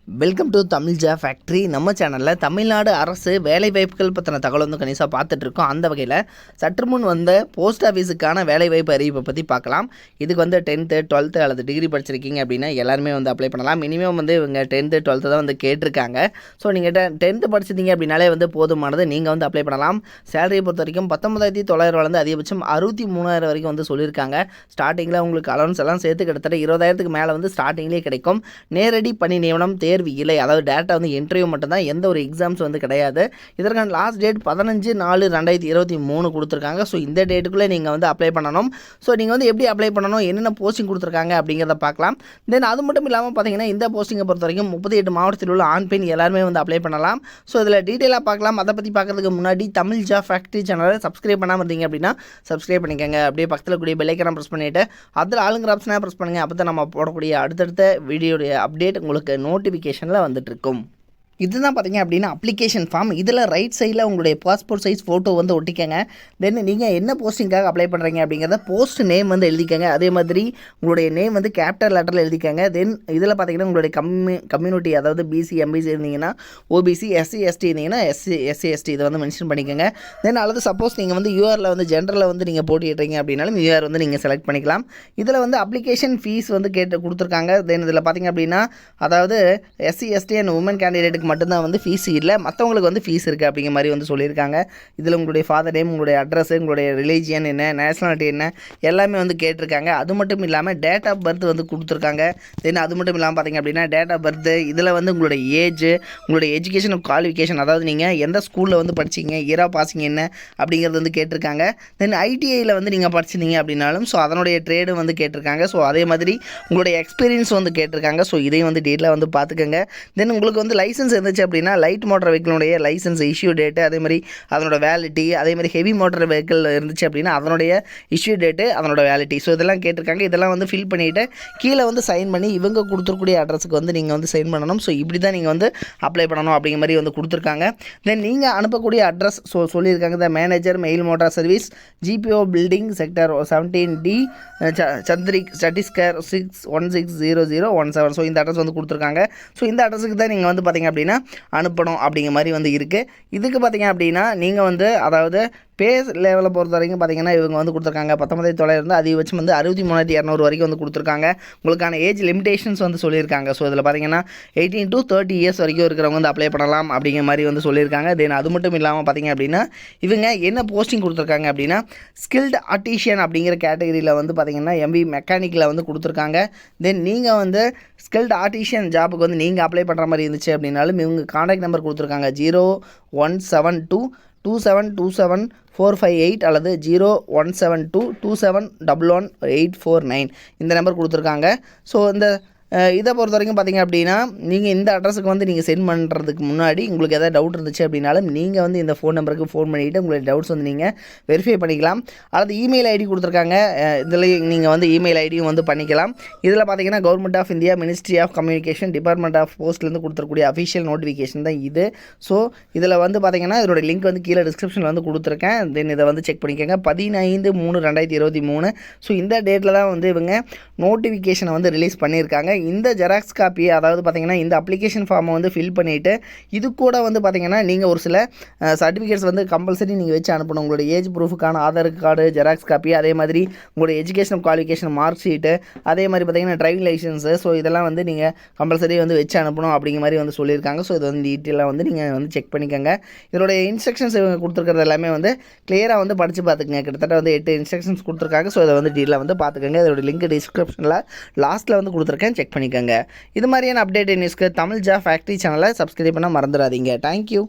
Welcome to Tamil ஜா factory. நம்ம சேனலில் தமிழ்நாடு அரசு வேலைவாய்ப்புகள் பற்றின தகவல் வந்து கணிசாக பார்த்துட்ருக்கோம். அந்த வகையில் சற்று முன் வந்த போஸ்ட் ஆஃபீஸுக்கான வேலைவாய்ப்பு அறிவிப்பை பற்றி பார்க்கலாம். இதுக்கு வந்து 10th 12th அல்லது டிகிரி படிச்சிருக்கீங்க அப்படின்னா எல்லாருமே வந்து அப்ளை பண்ணலாம். மினிமம் வந்து இவங்க 10th 12th தான் வந்து கேட்டிருக்காங்க. ஸோ நீங்கள் 10th படிச்சிருந்தீங்க அப்படின்னாலே வந்து போதுமானது, நீங்கள் வந்து அப்ளை பண்ணலாம். சேலரியை பொறுத்த வரைக்கும் 19,900 அதிகபட்சம் 63,000 வரைக்கும் வந்து சொல்லியிருக்காங்க. ஸ்டார்டிங்கில் உங்களுக்கு அலவன்ஸ் எல்லாம் சேர்த்து கிட்டத்தட்ட 20,000க்கு மேலே வந்து ஸ்டார்டிங்லேயே கிடைக்கும். நேரடி பணி நியமனம் தேர்வு இல்லை, அதாவது டேட்டா வந்து இன்டர்வியூ மட்டும்தான், எந்த ஒரு எக்ஸாம்ஸ் வந்து கிடையாது. இதற்கான லாஸ்ட் டேட் 15/4/2023 கொடுத்துருக்காங்க. ஸோ இந்த டேட்டுக்குள்ளே நீங்கள் வந்து அப்ளை பண்ணணும். ஸோ நீங்கள் வந்து எப்படி அப்ளை பண்ணணும், என்னென்ன போஸ்டிங் கொடுத்துருக்காங்க அப்படிங்கிறத பார்க்கலாம். தென் அது மட்டும் இல்லாமல் பார்த்தீங்கன்னா இந்த போஸ்டிங்கை பொறுத்த வரைக்கும் 38 மாவட்டத்தில் உள்ள ஆண் பெண் எல்லாருமே வந்து அப்ளை பண்ணலாம். ஸோ இதில் டீட்டெயிலாக பார்க்கலாம். அதை பற்றி பார்க்கறதுக்கு முன்னாடி தமிழ் ஜா ஃபேக்ட்ரி சேனலை சப்ஸ்கிரைப் பண்ணாமல் இருந்தீங்க அப்படின்னா சப்ஸ்கிரைப் பண்ணிக்கோங்க. அப்படியே பக்கத்தில் கூடிய பெல் ஐக்கானை ப்ரெஸ் பண்ணிவிட்டு அதில் ஆளுங்கிற ஆப்ஷனாக ப்ரெஸ் பண்ணுங்கள். அப்போ தான் நம்ம போடக்கூடிய அடுத்தடுத்த வீடியோடைய அப்டேட் உங்களுக்கு நோட்டிஃபிகேஷனில் வந்துட்டு இருக்கும். இதுதான் பார்த்தீங்க அப்படின்னா அப்ளிகேஷன் ஃபார்ம். இதில் ரைட் சைடில் உங்களுடைய பாஸ்போர்ட் சைஸ் ஃபோட்டோ வந்து ஒட்டிக்கங்க. தென் நீங்கள் என்ன போஸ்டிங்காக அப்ளை பண்ணுறீங்க அப்படிங்கிறத போஸ்ட் நேம் வந்து எழுதிக்கங்க. அதே மாதிரி உங்களுடைய நேம் வந்து கேபிட்டல் லெட்டரில் எழுதிக்கங்க. தென் இதில் பார்த்தீங்கன்னா உங்களுடைய கம்யூனிட்டி, அதாவது பிசி எம்பிசி இருந்தீங்கன்னா ஓபிசி, எஸ்சி எஸ்டி இருந்தீங்கன்னா எஸ்சி எஸ்டி இதை வந்து மென்ஷன் பண்ணிக்கோங்க. தென் அல்லது சப்போஸ் நீங்கள் வந்து யூஆரில் வந்து ஜென்ரலில் வந்து நீங்கள் போட்டிடுறீங்க அப்படின்னாலும் யூஆர் வந்து நீங்கள் செலக்ட் பண்ணிக்கலாம். இதில் வந்து அப்ளிகேஷன் ஃபீஸ் வந்து கொடுத்துருக்காங்க. தென் இதில் பார்த்தீங்க அப்படின்னா அதாவது எஸ்சி எஸ்டி அண்ட் உமன் கேண்டிடேட்டுக்கு மட்டும்தான் வந்து ஃபீஸ் இல்லை, மற்றவங்களுக்கு வந்து ஃபீஸ் இருக்குது அப்படிங்கிற மாதிரி வந்து சொல்லியிருக்காங்க. இதில் உங்களுடைய ஃபாதர் நேம், உங்களுடைய அட்ரஸ், உங்களுடைய ரிலீஜியன் என்ன, நேஷனாலிட்டி என்ன எல்லாமே வந்து கேட்டிருக்காங்க. அது மட்டும் இல்லாமல் டேட் ஆஃப் பர்த் வந்து கொடுத்துருக்காங்க. தென் அது மட்டும் இல்லாமல் பார்த்தீங்க அப்படின்னா டேட் ஆஃப் பர்த், இதில் வந்து உங்களுடைய ஏஜ், உங்களுடைய எஜுகேஷன் குவாலிஃபிகேஷன், அதாவது நீங்கள் எந்த ஸ்கூலில் வந்து படிச்சிங்க, இயர் ஆஃப் பாசிங் என்ன அப்படிங்கிறது வந்து கேட்டிருக்காங்க. தென் ஐடிஐயில் வந்து நீங்கள் படிச்சிருந்தீங்க அப்படின்னாலும் ஸோ அதனுடைய ட்ரேடு வந்து கேட்டிருக்காங்க. ஸோ அதே மாதிரி உங்களுடைய எக்ஸ்பீரியன்ஸ் வந்து கேட்டிருக்காங்க. ஸோ இதையும் வந்து டீட்டெயிலாக வந்து பார்த்துக்கோங்க. தென் உங்களுக்கு வந்து லைசன்ஸ் இருந்துச்சு அப்படின்னா லைட் மோட்டார் வெஹிக்கிளுடைய லைசன்ஸ் இஷ்யூ டேட்டு, அதே மாதிரி அதனோட வேலிட்டி, அதே மாதிரி ஹெவி மோட்டார் வெஹிக்கிள் இருந்துச்சு அப்படின்னா அதனுடைய இஷ்யூ டேட்டு, அதனோட வேலிட்டி. ஸோ இதெல்லாம் கேட்டிருக்காங்க. இதெல்லாம் வந்து ஃபில் பண்ணிவிட்டு கீழே வந்து சைன் பண்ணி இவங்க கொடுத்துருக்கூடிய அட்ரஸுக்கு வந்து நீங்கள் வந்து சைன் பண்ணணும். ஸோ இப்படி தான் நீங்கள் வந்து அப்ளை பண்ணணும் அப்படிங்கிற மாதிரி வந்து கொடுத்துருக்காங்க. தென் நீங்கள் அனுப்பக்கூடிய அட்ரஸ் சொல்லியிருக்காங்க. The manager mail motor service, GPO building, sector 17D, Chhattisgarh 616017. So இந்த அட்ரஸ் வந்து கொடுத்துருக்காங்க. ஸோ இந்த அட்ரஸுக்கு தான் நீங்கள் வந்து பார்த்தீங்க அப்படின்னா அனுப்பணும் அப்படிங்கிற மாதிரி வந்து இருக்குது. இதுக்கு பார்த்தீங்க அப்படின்னா நீங்கள் வந்து அதாவது பே லெவலை பொறுத்த வரைக்கும் பார்த்தீங்கன்னா இவங்க வந்து கொடுத்துருக்காங்க 19,900 அதிகபட்சம் வந்து 63,200 வரைக்கும் வந்து கொடுத்துருக்காங்க. உங்களுக்கான ஏஜ் லிமிடேஷன்ஸ் வந்து சொல்லியிருக்காங்க. ஸோ இதில் பார்த்தீங்கன்னா 18 to 30 இயர்ஸ் வரைக்கும் இருக்கிறவங்க வந்து அப்ளை பண்ணலாம் அப்படிங்கிற மாதிரி வந்து சொல்லியிருக்காங்க. தென் அது மட்டும் இல்லாமல் பார்த்தீங்க அப்படின்னா இவங்க என்ன போஸ்டிங் கொடுத்துருக்காங்க அப்படின்னா ஸ்கில்டு ஆர்டிஷியன் அப்படிங்கிற கேட்டகரியில் வந்து பார்த்தீங்கன்னா எம்பி மெக்கானிக்கில் வந்து கொடுத்துருக்காங்க. தென் நீங்கள் வந்து ஸ்கில்டு ஆர்டிஷியன் ஜாபுக்கு வந்து நீங்கள் அப்ளை பண்ணுற மாதிரி இருந்துச்சு அப்படின்னாலும் இவங்க கான்டாக்ட் நம்பர் கொடுத்துருக்காங்க 0172272745 அல்லது 017227111849 இந்த நம்பர் கொடுத்துருக்காங்க. ஸோ இந்த இதை பொறுத்த வரைக்கும் பார்த்தீங்க அப்படின்னா நீங்கள் இந்த அட்ரஸுக்கு வந்து நீங்கள் சென்ட் பண்ணுறதுக்கு முன்னாடி உங்களுக்கு எதாவது டவுட் இருந்துச்சு அப்படின்னாலும் நீங்கள் வந்து இந்த ஃபோன் நம்பருக்கு ஃபோன் பண்ணிவிட்டு உங்களுடைய டவுட்ஸ் வந்து நீங்கள் வெரிஃபை பண்ணிக்கலாம். அல்லது இமெயில் ஐடி கொடுத்துருக்காங்க. இதில் நீங்கள் வந்து இமெயில் ஐடியும் வந்து பண்ணிக்கலாம். இதில் பார்த்தீங்கன்னா government of India, ministry of communication, department of போஸ்ட்லேருந்து கொடுத்துருக்கூடிய அஃபிஷியல் நோட்டிஃபிகேஷன் தான் இது. ஸோ இதில் வந்து பார்த்தீங்கன்னா இதோட லிங்க் வந்து கீழே டிஸ்கிரிப்ஷனில் வந்து கொடுத்துருக்கேன். தென் இதை வந்து செக் பண்ணிக்கோங்க. 15/3/2023. ஸோ இந்த டேட்டில் தான் வந்து இவங்க நோட்டிஃபிகேஷனை வந்து ரிலீஸ் பண்ணியிருக்காங்க. இந்த ஜெராக்ஸ் காப்பி, அதாவது பார்த்தீங்கன்னா இந்த அப்ளிகேஷன் ஃபார்மை வந்து ஃபில் பண்ணிவிட்டு இது கூட வந்து பார்த்தீங்கன்னா நீங்கள் ஒரு சில சர்டிஃபிகேட்ஸ் வந்து கம்பல்சரி நீங்கள் வச்சு அனுப்பணும். உங்களுடைய ஏஜ் ப்ரூஃபுக்கான ஆதார் கார்டு ஜெராக்ஸ் காப்பி, அதே மாதிரி உங்களுடைய எஜுகேஷன் குவாலிஃபிகேஷன் மார்க் ஷீட்டு, அதே மாதிரி பார்த்தீங்கன்னா டிரைவிங் லைசன்ஸு. ஸோ இதெல்லாம் வந்து நீங்கள் கம்பல்சரி வந்து வச்சு அனுப்பணும் அப்படிங்கிற மாதிரி வந்து சொல்லியிருக்காங்க. ஸோ இது வந்து டீட்டெயிலாக வந்து நீங்கள் வந்து செக் பண்ணிக்கோங்க. இதோடைய இன்ஸ்ட்ரக்ஷன்ஸ் இவங்க கொடுத்துருக்கிறது எல்லாமே வந்து கிளியராக வந்து படித்து பார்த்துக்கங்க. கிட்டத்தட்ட வந்து 8 இன்ஸ்ட்ரக்ஷன்ஸ் கொடுத்துருக்காங்க. ஸோ இதை வந்து டீட்டெயிலாக வந்து பார்த்துக்கோங்க. இதோட லிங்க் டிஸ்கிரிப்ஷனில் லாஸ்ட்டில் வந்து கொடுத்துருக்கேன், செக் பண்ணிக்கோங்க. இது மாதிரியான அப்டேட் நியூஸ்க்கு தமிழ் ஜா ஃபேக்ட்ரி சேனலை சப்ஸ்கிரைப் பண்ண மறந்துடாதீங்க. தேங்க்யூ.